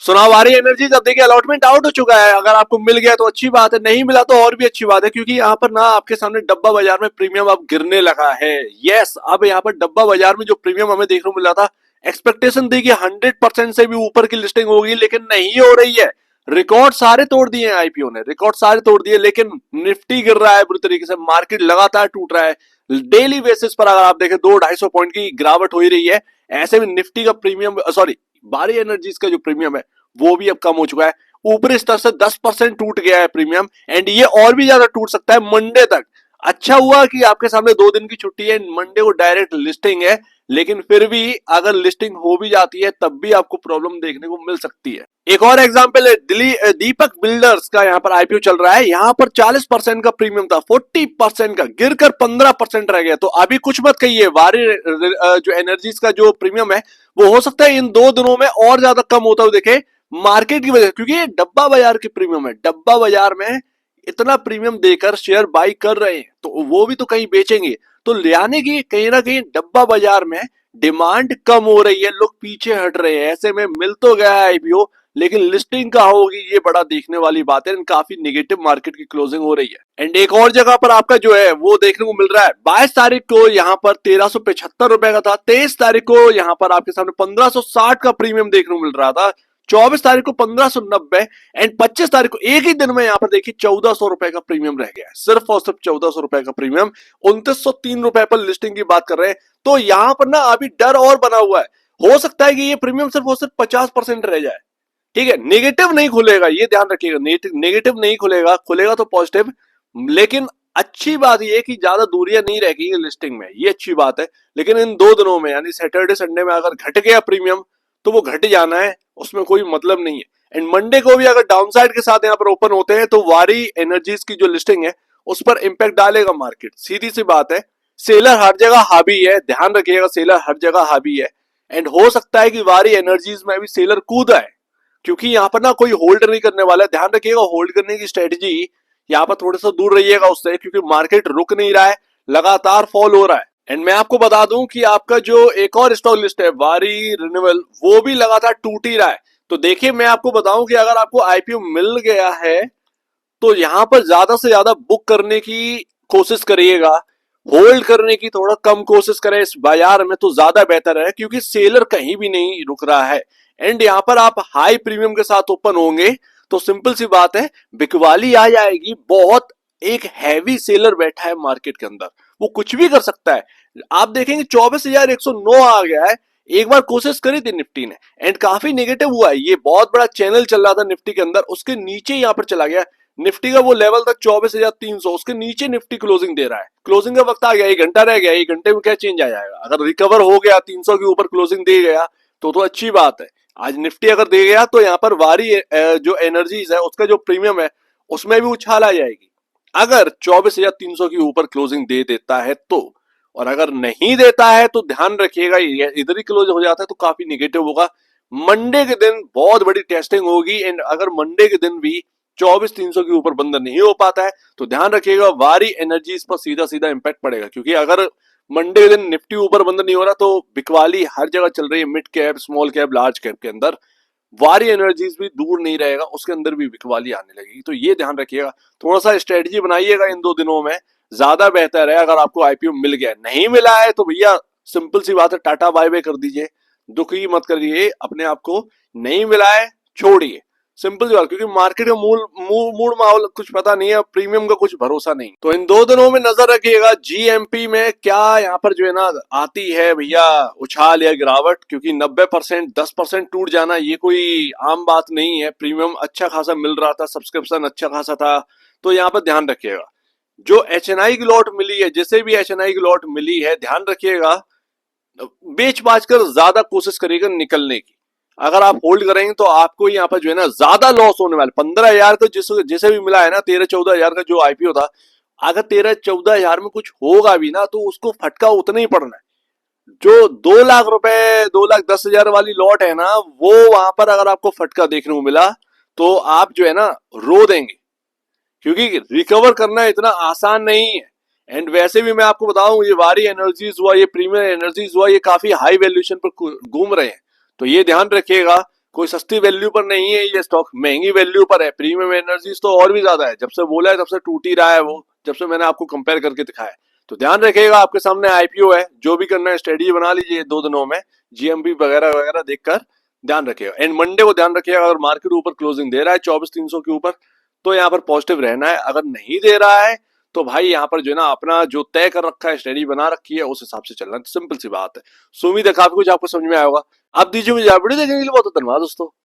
Sonawari energies अब देखिए allotment out हो चुका है। अगर आपको मिल गया तो अच्छी बात है, नहीं मिला तो और भी अच्छी बात है, क्योंकि यहाँ पर ना आपके सामने डब्बा बाजार में प्रीमियम अब गिरने लगा है। यस, अब यहाँ पर डब्बा बाजार में जो प्रीमियम हमें देखने को मिल रहा था, एक्सपेक्टेशन थी कि 100% से भी ऊपर की लिस्टिंग होगी, लेकिन नहीं हो रही है। रिकॉर्ड सारे तोड़ दिए हैं आईपीओ ने, रिकॉर्ड सारे तोड़ दिए, लेकिन निफ्टी गिर रहा है बुरी तरीके से, मार्केट लगातार टूट रहा है। डेली बेसिस पर अगर आप देखें 200-250 पॉइंट की गिरावट हो ही रही है। ऐसे में निफ्टी का प्रीमियम, सॉरी, बारी एनर्जीज का जो प्रीमियम है वो भी अब कम हो चुका है। ऊपरी स्तर से 10% टूट गया है प्रीमियम, एंड ये और भी ज्यादा टूट सकता है मंडे तक। अच्छा हुआ कि आपके सामने 2 दिन की छुट्टी है, मंडे को डायरेक्ट लिस्टिंग है, लेकिन फिर भी अगर लिस्टिंग हो भी जाती है तब भी आपको प्रॉब्लम देखने को मिल सकती है। एक और एग्जांपल है दीपक बिल्डर्स का। यहाँ पर आईपीओ चल रहा है, यहाँ पर 40% का प्रीमियम था, 40% का गिरकर 15% रह गया। तो अभी कुछ मत कहिए, वारी जो एनर्जीज का जो प्रीमियम है वो हो सकता है इन 2 दिनों में और ज्यादा कम होता हुआ देखे, मार्केट की वजह से, क्योंकि ये डब्बा बाजार के प्रीमियम है। डब्बा बाजार में इतना प्रीमियम देकर शेयर बाई कर रहे हैं तो वो भी तो कहीं बेचेंगे। तो यानी कि कहीं ना कहीं डब्बा बाजार में डिमांड कम हो रही है, लोग पीछे हट रहे हैं। ऐसे में मिल तो गया है आईपीओ, लेकिन लिस्टिंग कहाँ होगी ये बड़ा देखने वाली बात है। काफी निगेटिव मार्केट की क्लोजिंग हो रही है। एंड एक और जगह पर आपका जो है वो देखने को मिल रहा है, 22 तारीख को यहाँ पर 1375 रुपए का था, 23 तारीख को यहाँ पर आपके सामने 1560 का प्रीमियम देखने को मिल रहा था, 24 तारीख को 1590, एंड 25 तारीख को एक ही दिन में यहाँ पर देखिए 1400 रुपए का प्रीमियम रह गया है। सिर्फ और सिर्फ 1400 रुपए का प्रीमियम, 2903 रुपए पर लिस्टिंग की बात कर रहे हैं। तो यहाँ पर ना अभी डर और बना हुआ है, हो सकता है कि ये प्रीमियम सिर्फ और सिर्फ 50% रह जाए। ठीक है, नेगेटिव नहीं खुलेगा, ये ध्यान रखिएगा, नेगेटिव नहीं खुलेगा, खुलेगा तो पॉजिटिव। लेकिन अच्छी बात ये है कि ज्यादा दूरियां नहीं रह गई लिस्टिंग में, ये अच्छी बात है। लेकिन इन 2 दिनों में यानी सैटरडे संडे में अगर घट गया प्रीमियम तो वो घट जाना है, उसमें कोई मतलब नहीं है। एंड मंडे को भी अगर डाउनसाइड के साथ यहाँ पर ओपन होते हैं तो वारी एनर्जीज की जो लिस्टिंग है उस पर इंपैक्ट डालेगा मार्केट, सीधी सी बात है। सेलर हर जगह हावी है, ध्यान रखिएगा, सेलर हर जगह हावी है। एंड हो सकता है कि वारी एनर्जीज में भी सेलर कूद आए, क्योंकि यहाँ पर ना कोई होल्ड नहीं करने वाला है। ध्यान रखिएगा, होल्ड करने की स्ट्रेटजी यहाँ पर थोड़ा सा दूर रहिएगा उससे, क्योंकि मार्केट रुक नहीं रहा है, लगातार फॉल हो रहा है। एंड मैं आपको बता दूं कि आपका जो एक और स्टॉक लिस्ट है वारी रिन्यूएबल, वो भी लगातार टूट ही रहा है। तो देखिए, मैं आपको बताऊं कि अगर आपको आईपीओ मिल गया है तो यहां पर ज्यादा से ज्यादा बुक करने की कोशिश करिएगा, होल्ड करने की थोड़ा कम कोशिश करें इस बाजार में तो ज्यादा बेहतर है, क्योंकि सेलर कहीं भी नहीं रुक रहा है। एंड यहाँ पर आप हाई प्रीमियम के साथ ओपन होंगे तो सिंपल सी बात है, बिकवाली आ जाएगी बहुत। एक हैवी सेलर बैठा है मार्केट के अंदर, वो कुछ भी कर सकता है। आप देखेंगे 24,109 आ गया है, एक बार कोशिश करी थी निफ्टी ने एंड काफी नेगेटिव हुआ है। ये बहुत बड़ा चैनल चल रहा था निफ्टी के अंदर, उसके नीचे यहाँ पर चला गया। निफ्टी का वो लेवल था 24,300, उसके नीचे निफ्टी क्लोजिंग दे रहा है। क्लोजिंग का वक्त आ गया, 1 घंटा रह गया, 1 घंटे में क्या चेंज आ जाएगा। अगर रिकवर हो गया, 300 के ऊपर क्लोजिंग दे गया तो अच्छी बात है। आज निफ्टी अगर दे गया तो यहाँ पर वारी जो एनर्जीज है उसका जो प्रीमियम है उसमें भी उछाल आ जाएगी, अगर 24,300 के ऊपर क्लोजिंग दे देता है तो। और अगर नहीं देता है तो ध्यान रखिएगा, इधर ही क्लोज हो जाता है तो काफी निगेटिव होगा। मंडे के दिन बहुत बड़ी टेस्टिंग होगी, एंड अगर मंडे के दिन भी 24,300 के ऊपर बंद नहीं हो पाता है तो ध्यान रखिएगा वारी एनर्जीज पर सीधा सीधा इंपैक्ट पड़ेगा। क्योंकि अगर मंडे के दिन निफ्टी ऊपर बंद नहीं हो रहा तो बिकवाली हर जगह चल रही है, mid cap, small cap, large cap के अंदर। वारी एनर्जीज भी दूर नहीं रहेगा, उसके अंदर भी बिकवाली आने लगेगी। तो ये ध्यान रखिएगा, थोड़ा सा स्ट्रेटजी बनाइएगा इन 2 दिनों में, ज्यादा बेहतर है। अगर आपको आईपीओ मिल गया, नहीं मिला है तो भैया सिंपल सी बात है, टाटा बाय बाय कर दीजिए, दुखी मत करिए अपने आप को। नहीं मिला है छोड़िए, सिंपल सी बात, क्योंकि मार्केट का मूड माहौल कुछ पता नहीं है, प्रीमियम का कुछ भरोसा नहीं। तो इन 2 दिनों में नजर रखिएगा जीएमपी में क्या यहाँ पर जो है ना आती है भैया उछाल या गिरावट, क्योंकि 90% 10% टूट जाना ये कोई आम बात नहीं है। प्रीमियम अच्छा खासा मिल रहा था, सब्सक्रिप्शन अच्छा खासा था, तो यहाँ पर ध्यान रखिएगा। जो एचएनआई की लॉट मिली है, जिसे भी एचएनआई की लॉट मिली है, ध्यान रखिएगा बेच बाज कर ज्यादा कोशिश करिएगा निकलने की। अगर आप होल्ड करेंगे तो आपको यहाँ पर जो है ना ज्यादा लॉस होने वाला। 15,000 का जिसे भी मिला है ना, 13-14 हजार का जो आईपीओ था, अगर 13-14 हजार में कुछ होगा भी ना तो उसको फटका उतना ही पड़ना है। जो 2 लाख रुपए, 2,10,000 वाली लॉट है ना, वो वहां पर अगर आपको फटका देखने को मिला तो आप जो है ना रो देंगे, क्योंकि रिकवर करना इतना आसान नहीं है। एंड वैसे भी मैं आपको बताऊं, ये वारी एनर्जीज हुआ, ये प्रीमियर एनर्जीज हुआ, ये काफी हाई वैल्यूएशन पर घूम रहे हैं। तो ये ध्यान रखिएगा, कोई सस्ती वैल्यू पर नहीं है ये स्टॉक, महंगी वैल्यू पर है। प्रीमियम एनर्जीज तो और भी ज्यादा है, जब से बोला है तब से टूट ही रहा है वो, जब से मैंने आपको कंपेयर करके दिखाया है। तो ध्यान रखिएगा, आपके सामने आईपीओ है, जो भी करना है स्टडी बना लीजिए 2 दिनों में, जीएमपी वगैरह वगैरह देखकर ध्यान रखिएगा। एंड मंडे को ध्यान रखिएगा, अगर मार्केट ऊपर क्लोजिंग दे रहा है 24,300 के ऊपर तो यहाँ पर पॉजिटिव रहना है, अगर नहीं दे रहा है तो भाई यहाँ पर जो है ना अपना जो तय कर रखा है, स्टडी बना रखी है, उस हिसाब से चलना है। सिंपल सी बात है। सो उम्मीद है काफी कुछ आपको समझ में आया होगा। आप दीजिए मुझे वीडियो देखने के लिए बहुत धन्यवाद दोस्तों।